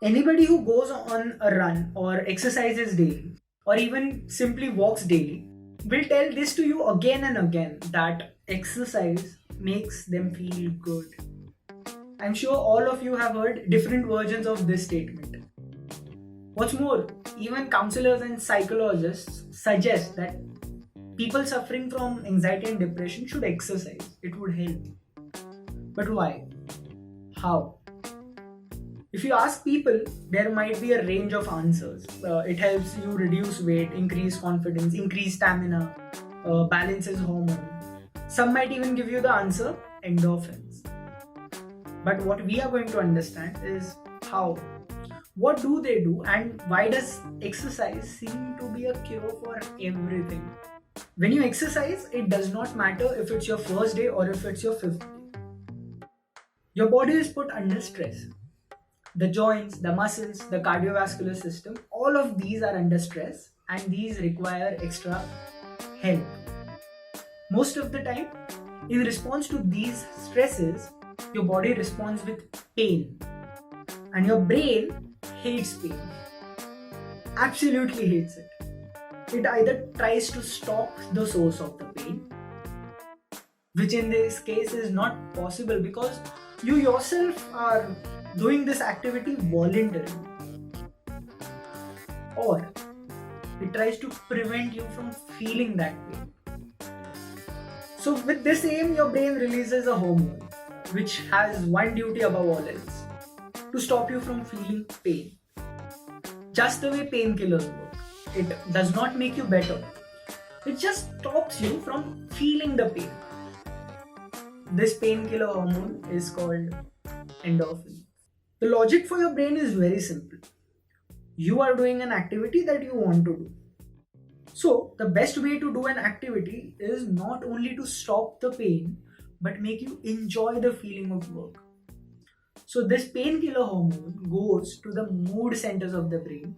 Anybody who goes on a run or exercises daily or even simply walks daily will tell this to you again and again that exercise makes them feel good. I'm sure all of you have heard different versions of this statement. What's more, even counselors and psychologists suggest that people suffering from anxiety and depression should exercise. It would help. But why? How? If you ask people, there might be a range of answers. It helps you reduce weight, increase confidence, increase stamina, balances hormone. Some might even give you the answer endorphins. But what we are going to understand is how. What do they do, and why does exercise seem to be a cure for everything? When you exercise, it does not matter if it's your first day or if it's your fifth day. Your body is put under stress. The joints, the muscles, the cardiovascular system, all of these are under stress and these require extra help. Most of the time, in response to these stresses, your body responds with pain and your brain hates pain, absolutely hates it. It either tries to stop the source of the pain, which in this case is not possible because you yourself are doing this activity voluntarily, or it tries to prevent you from feeling that pain. So, with this aim, your brain releases a hormone which has one duty above all else: to stop you from feeling pain. Just the way painkillers work. It does not make you better, it just stops you from feeling the pain. This painkiller hormone is called endorphin. The logic for your brain is very simple. You are doing an activity that you want to do. So, the best way to do an activity is not only to stop the pain, but make you enjoy the feeling of work. So, this painkiller hormone goes to the mood centers of the brain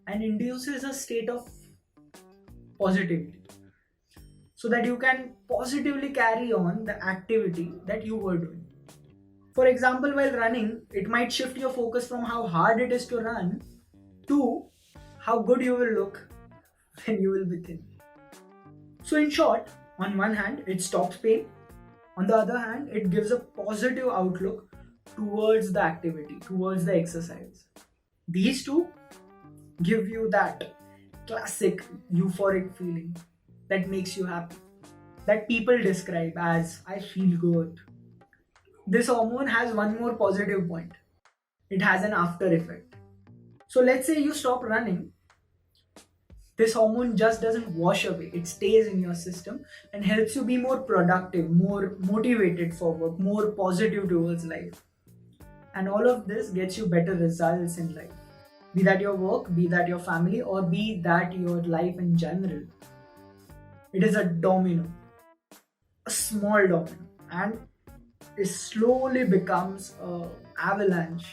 and induces a state of positivity so that you can positively carry on the activity that you were doing. For example, while running, it might shift your focus from how hard it is to run to how good you will look when you will be thin. So, in short, on one hand, it stops pain, on the other hand, it gives a positive outlook towards the activity, towards the exercise. These two give you that classic euphoric feeling that makes you happy, that people describe as I feel good. This hormone has one more positive point: it has an after effect. So, let's say you stop running, this hormone just doesn't wash away, it stays in your system and helps you be more productive, more motivated for work, more positive towards life. And all of this gets you better results in life. Be that your work, be that your family, or be that your life in general. It is a domino, a small domino, and it slowly becomes a avalanche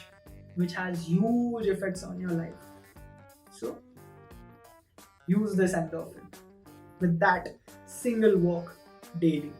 which has huge effects on your life. So use this endorphin with that single walk daily.